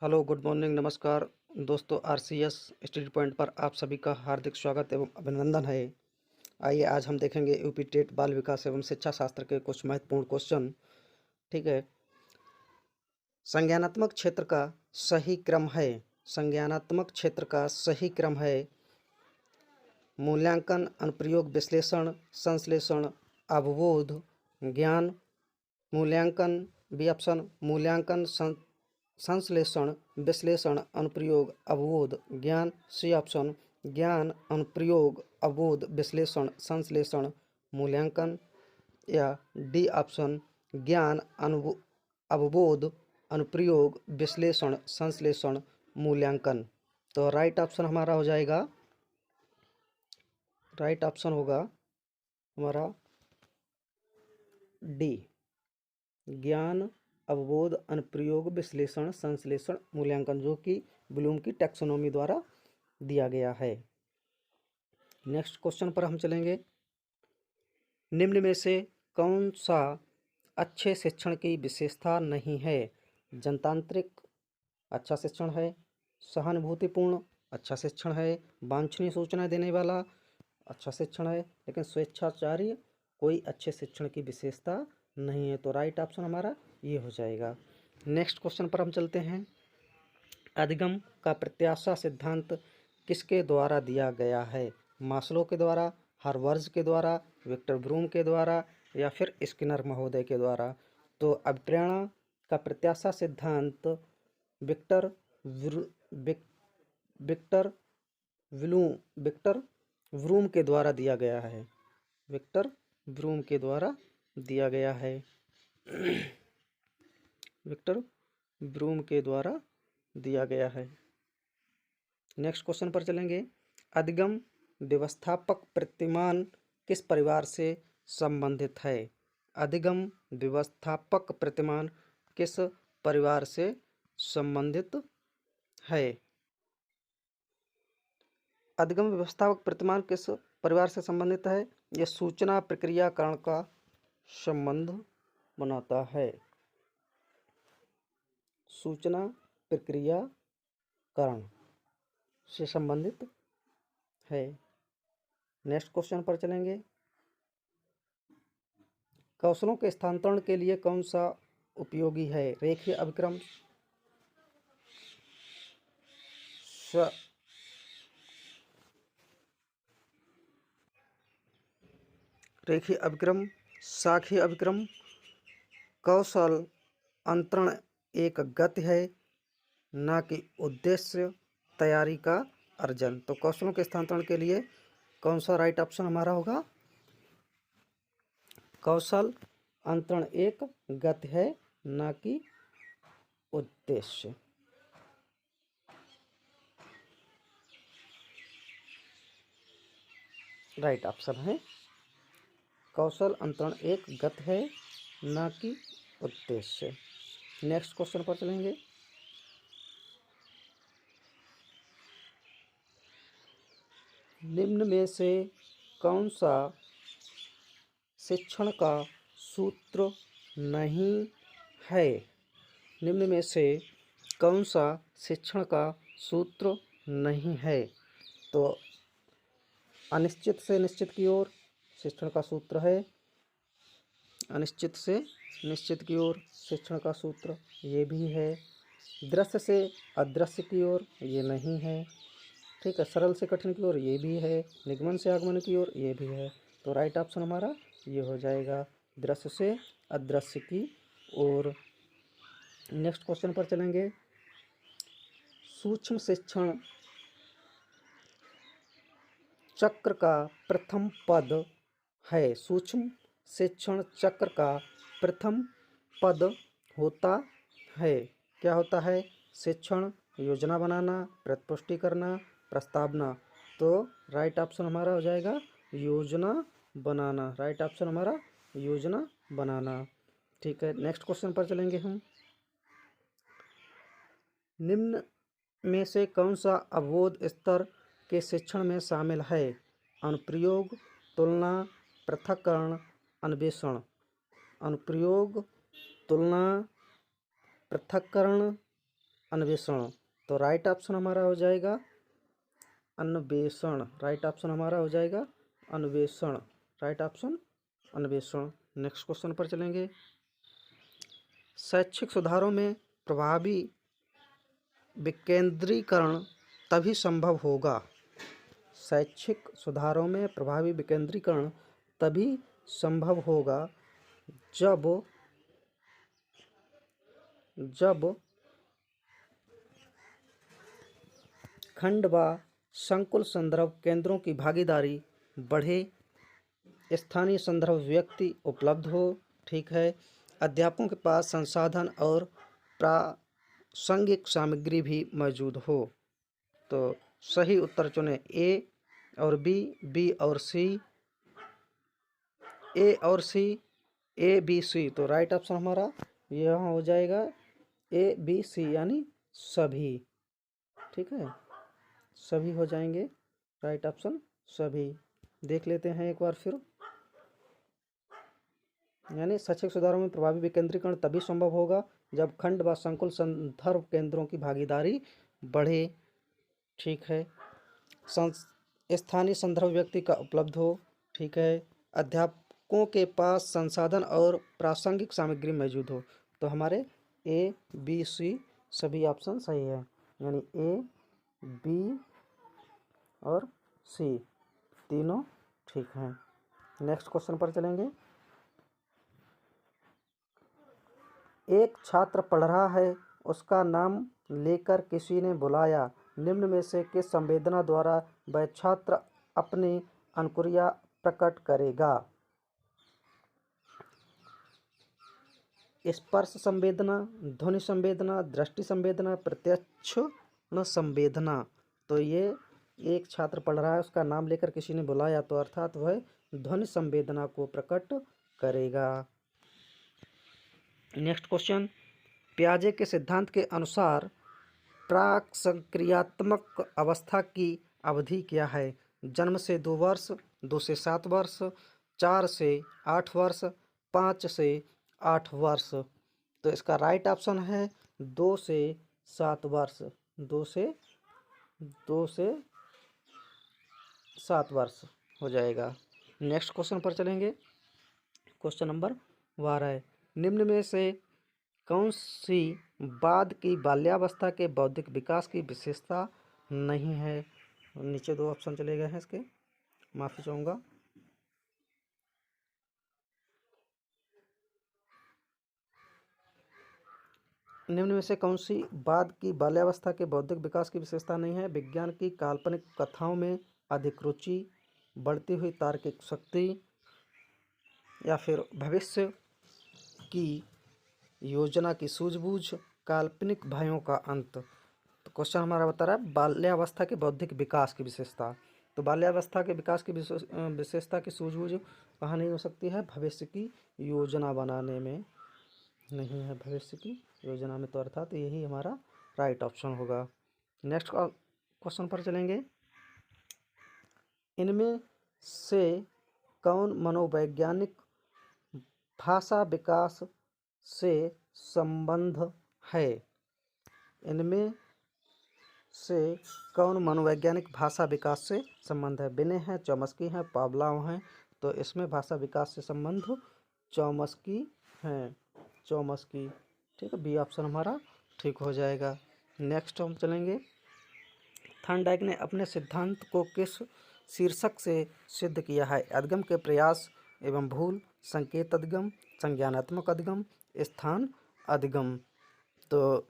Hello, good morning, नमस्कार दोस्तों। RCS study point पर आप सभी का हार्दिक स्वागत एवं अभिनंदन है। आइए आज हम देखेंगे यूपी टेट बाल विकास एवं शिक्षा शास्त्र के कुछ महत्वपूर्ण क्वेश्चन। ठीक है। संज्ञानात्मक क्षेत्र का सही क्रम है। संज्ञानात्मक क्षेत्र का सही क्रम है मूल्यांकन, अनुप्रयोग, विश्लेषण, संश्लेषण, अवबोध, ज्ञान। मूल्यांकन बी ऑप्शन, मूल्यांकन, संश्लेषण, विश्लेषण, अनुप्रयोग, अवबोध, ज्ञान। सी ऑप्शन, ज्ञान, अनुप्रयोग, अवबोध, विश्लेषण, संश्लेषण, मूल्यांकन। या डी ऑप्शन, ज्ञान, अवबोध, अनुप्रयोग, विश्लेषण, संश्लेषण, मूल्यांकन। तो राइट ऑप्शन हमारा हो जाएगा, राइट ऑप्शन होगा हमारा डी, ज्ञान, अवबोध, अनुप्रयोग, विश्लेषण, संश्लेषण, मूल्यांकन, जो कि ब्लूम की टैक्सोनॉमी द्वारा दिया गया है। नेक्स्ट क्वेश्चन पर हम चलेंगे। निम्न में से कौन सा अच्छे शिक्षण की विशेषता नहीं है? जनतांत्रिक अच्छा शिक्षण है, सहानुभूतिपूर्ण अच्छा शिक्षण है, वांछनीय सूचना देने वाला अच्छा शिक्षण है, लेकिन स्वेच्छाचारी कोई अच्छे शिक्षण की विशेषता नहीं है। तो राइट ऑप्शन हमारा ये हो जाएगा। नेक्स्ट क्वेश्चन पर हम चलते हैं। अधिगम का प्रत्याशा सिद्धांत किसके द्वारा दिया गया है? मास्लो के द्वारा, हार्वर्ज के द्वारा, विक्टर ब्रूम के द्वारा, या फिर स्किनर महोदय के द्वारा। तो अभिप्रेरणा का प्रत्याशा सिद्धांत विक्टर विक्टर विक्टर ब्रूम के द्वारा दिया गया है। विक्टर ब्रूम के द्वारा दिया गया है। विक्टर ब्रूम के द्वारा दिया गया है। नेक्स्ट क्वेश्चन पर चलेंगे। अधिगम व्यवस्थापक प्रतिमान किस परिवार से संबंधित है? अधिगम व्यवस्थापक प्रतिमान किस परिवार से संबंधित है? अधिगम व्यवस्थापक प्रतिमान किस परिवार से संबंधित है? यह सूचना प्रक्रियाकरण का संबंध बनाता है। सूचना प्रक्रियाकरण से संबंधित है। नेक्स्ट क्वेश्चन पर चलेंगे। कौशलों के स्थानांतरण के लिए कौन सा उपयोगी है? रेखीय अभिक्रम, रेखीय अभिक्रम, शाखीय अभिक्रम। कौशल अंतरण एक गति है, न कि उद्देश्य तैयारी का अर्जन। तो कौशलों के स्थानांतरण के लिए कौन सा राइट ऑप्शन हमारा होगा? कौशल अंतरण एक गति है, न कि उद्देश्य। राइट ऑप्शन है कौशल अंतरण एक गति है, न कि उद्देश्य। नेक्स्ट क्वेश्चन पर चलेंगे। निम्न में से कौन सा शिक्षण का सूत्र नहीं है? निम्न में से कौन सा शिक्षण का सूत्र नहीं है? तो अनिश्चित से निश्चित की ओर शिक्षण का सूत्र है। अनिश्चित से निश्चित की ओर शिक्षण का सूत्र ये भी है। दृश्य से अदृश्य की ओर ये नहीं है। ठीक है। सरल से कठिन की ओर ये भी है। निगमन से आगमन की ओर ये भी है। तो राइट ऑप्शन हमारा ये हो जाएगा, दृश्य से अदृश्य की ओर। नेक्स्ट क्वेश्चन पर चलेंगे। सूक्ष्म शिक्षण चक्र का प्रथम पद है। सूक्ष्म शिक्षण चक्र का प्रथम पद होता है। क्या होता है? शिक्षण, योजना बनाना, प्रतिपुष्टि करना, प्रस्तावना। तो राइट ऑप्शन हमारा हो जाएगा योजना बनाना। राइट ऑप्शन हमारा योजना बनाना। ठीक है। नेक्स्ट क्वेश्चन पर चलेंगे हम। निम्न में से कौन सा अवबोध स्तर के शिक्षण में शामिल है? अनुप्रयोग, तुलना, पृथक्करण, अन्वेषण। अनुप्रयोग, तुलना, पृथक्करण, अन्वेषण। तो राइट ऑप्शन हमारा हो जाएगा अन्वेषण। राइट ऑप्शन हमारा हो जाएगा अन्वेषण। राइट ऑप्शन अन्वेषण। नेक्स्ट क्वेश्चन पर चलेंगे। शैक्षिक सुधारों में प्रभावी विकेंद्रीकरण तभी संभव होगा। शैक्षिक सुधारों में प्रभावी विकेंद्रीकरण तभी संभव होगा जब खंड व संकुल संदर्भ केंद्रों की भागीदारी बढ़े, स्थानीय संदर्भ व्यक्ति उपलब्ध हो, ठीक है, अध्यापकों के पास संसाधन और प्रासंगिक सामग्री भी मौजूद हो। तो सही उत्तर चुने ए और बी और सी, ए और सी, ए बी सी। तो राइट ऑप्शन हमारा यहाँ हो जाएगा ए बी सी यानी सभी, ठीक है, सभी हो जाएंगे राइट ऑप्शन सभी। देख लेते हैं एक बार फिर। यानी शैक्षिक सुधारों में प्रभावी विकेंद्रीकरण तभी संभव होगा जब खंड व संकुल संदर्भ केंद्रों की भागीदारी बढ़े, ठीक है, स्थानीय संदर्भ व्यक्ति का उपलब्ध हो, ठीक है, अध्यापकों के पास संसाधन और प्रासंगिक सामग्री मौजूद हो। तो हमारे ए बी सी सभी ऑप्शन सही है, यानी ए बी और सी तीनों ठीक हैं। नेक्स्ट क्वेश्चन पर चलेंगे। एक छात्र पढ़ रहा है, उसका नाम लेकर किसी ने बुलाया, निम्न में से किस संवेदना द्वारा वह छात्र अपनी अनुक्रिया प्रकट करेगा। स्पर्श संवेदना, ध्वनि संवेदना, दृष्टि संवेदना, प्रत्यक्ष संवेदना। तो ये एक छात्र पढ़ रहा है, उसका नाम लेकर किसी ने बुलाया, तो अर्थात वह ध्वनि संवेदना को प्रकट करेगा। Next question. पियाजे के सिद्धांत के अनुसार प्राक संक्रियात्मक अवस्था की अवधि क्या है। जन्म से 2 वर्ष, 2 से 7 वर्ष, 4 से 8 वर्ष, 5 से 8 वर्ष। तो इसका राइट ऑप्शन है 2 से 7 वर्ष। 2 से 7 वर्ष हो जाएगा। नेक्स्ट क्वेश्चन पर चलेंगे। Question number 12। निम्न में से कौन सी बाद की बाल्यावस्था के बौद्धिक विकास की विशेषता नहीं है। नीचे 2 ऑप्शन चले गए हैं इसके, माफ़ी चाहूँगा। निम्न में से कौन सी बाद की बाल्यावस्था के बौद्धिक विकास की विशेषता नहीं है। विज्ञान की काल्पनिक कथाओं में अधिक रुचि, बढ़ती हुई तार्किक शक्ति, या फिर भविष्य की योजना की सूझबूझ, काल्पनिक भयों का अंत। तो क्वेश्चन हमारा बता रहा है बाल्यावस्था के बौद्धिक विकास की विशेषता। तो बाल्यावस्था के विकास की विशेषता की सूझबूझ कहाँ नहीं हो सकती है, भविष्य की योजना बनाने में नहीं है, भविष्य की योजना में। तो अर्थात यही हमारा राइट ऑप्शन होगा। नेक्स्ट क्वेश्चन पर चलेंगे। इनमें से कौन मनोवैज्ञानिक भाषा विकास से संबंध है। इनमें से कौन मनोवैज्ञानिक भाषा विकास से संबंध है। बिने हैं, चॉम्स्की हैं, पावलोव हैं। तो इसमें भाषा विकास से संबंध चॉम्स्की हैं, चॉम्स्की, ठीक है, बी ऑप्शन हमारा ठीक हो जाएगा। नेक्स्ट हम चलेंगे। थॉर्नडाइक ने अपने सिद्धांत को किस शीर्षक से सिद्ध किया है। अधिगम के प्रयास एवं भूल, संकेत अधिगम, संज्ञानात्मक अधिगम, स्थान अधिगम। तो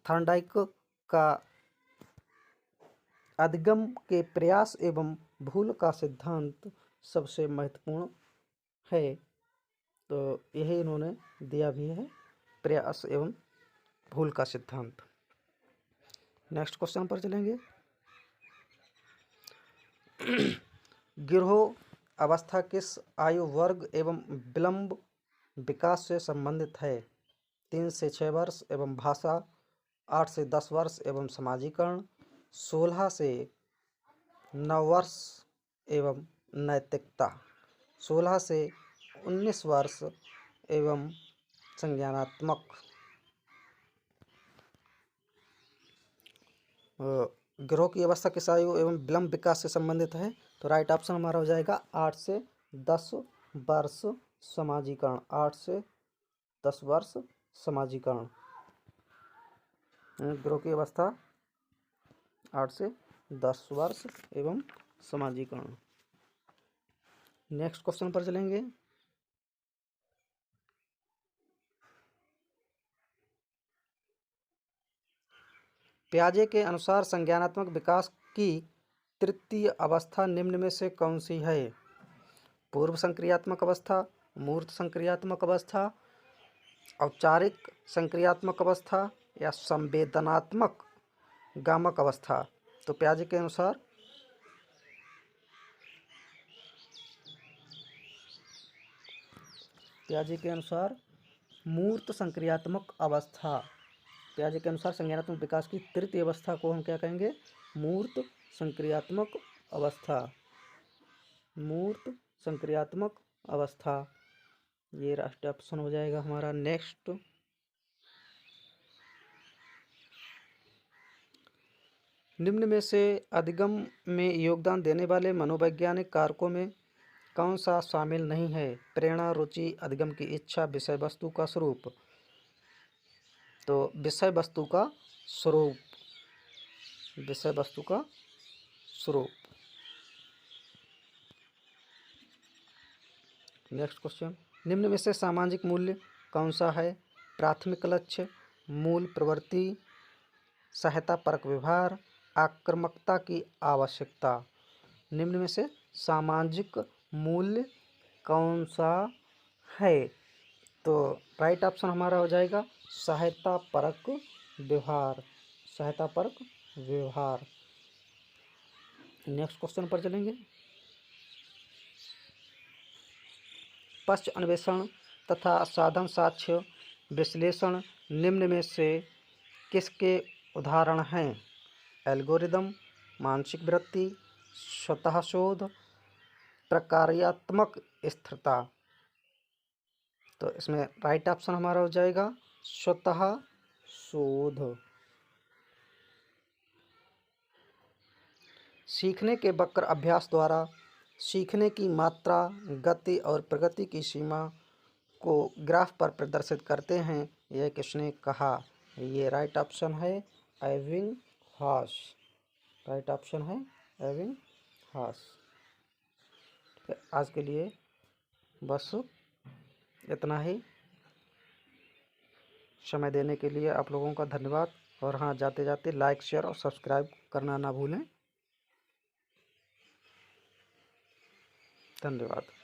थॉर्नडाइक का अधिगम के प्रयास एवं भूल का सिद्धांत सबसे महत्वपूर्ण है। तो यही इन्होंने दिया भी है, प्रयास एवं भूल का सिद्धांत। नेक्स्ट क्वेश्चन पर चलेंगे। गिरोह अवस्था किस आयु वर्ग एवं विलंब विकास से संबंधित है। 3 से 6 वर्ष एवं भाषा, 8 से 10 वर्ष एवं समाजीकरण, 16 से 9 वर्ष एवं नैतिकता, 16 से 19 वर्ष एवं संज्ञानात्मक। गिरोह की अवस्था किस आयु एवं विलंब विकास से संबंधित है? तो राइट ऑप्शन हमारा हो जाएगा 8 से 10 वर्ष समाजीकरण। 8 से 10 वर्ष समाजीकरण। गिरोह की अवस्था 8 से 10 वर्ष एवं समाजीकरण। नेक्स्ट क्वेश्चन पर चलेंगे। पियाजे के अनुसार संज्ञानात्मक विकास की तृतीय अवस्था निम्न में से कौन सी है? पूर्व संक्रियात्मक अवस्था, मूर्त संक्रियात्मक अवस्था, औपचारिक संक्रियात्मक अवस्था या संवेदनात्मक गामक अवस्था? तो पियाजे के अनुसार मूर्त संक्रियात्मक अवस्था। पियाजे के अनुसार संज्ञानात्मक विकास की तृतीय अवस्था को हम क्या कहेंगे? मूर्त संक्रियात्मक अवस्था। मूर्त संक्रियात्मक अवस्था, ये राष्ट्रीय ऑप्शन हो जाएगा हमारा। नेक्स्ट, निम्न में से अधिगम में योगदान देने वाले मनोवैज्ञानिक कारकों में कौन सा शामिल नहीं है? प्रेरणा, रुचि, अधिगम की इच्छा, विषय वस्तु का स्वरूप। तो विषय वस्तु का स्वरूप, विषय वस्तु का स्वरूप। नेक्स्ट क्वेश्चन, निम्न में से सामाजिक मूल्य कौन सा है? प्राथमिक लक्ष्य, मूल प्रवृत्ति, सहायता परक व्यवहार, आक्रामकता की आवश्यकता। निम्न में से सामाजिक मूल्य कौन सा है? तो राइट ऑप्शन हमारा हो जाएगा सहायता परक व्यवहार। सहायता परक व्यवहार। नेक्स्ट क्वेश्चन पर चलेंगे। पश्च अन्वेषण तथा साधन साक्ष्य विश्लेषण निम्न में से किसके उदाहरण हैं? एल्गोरिदम, मानसिक वृत्ति, स्वतः शोध, प्रकार्यात्मक स्थिरता। तो इसमें राइट ऑप्शन हमारा हो जाएगा स्वतः शोध। सीखने के वक्र अभ्यास द्वारा सीखने की मात्रा, गति और प्रगति की सीमा को ग्राफ पर प्रदर्शित करते हैं, यह किसने कहा? ये राइट ऑप्शन है एबिंगहॉस। राइट ऑप्शन है एबिंगहॉस। आज के लिए बस इतना ही। समय देने के लिए आप लोगों का धन्यवाद। और हाँ, जाते जाते लाइक, शेयर और सब्सक्राइब करना ना भूलें। धन्यवाद।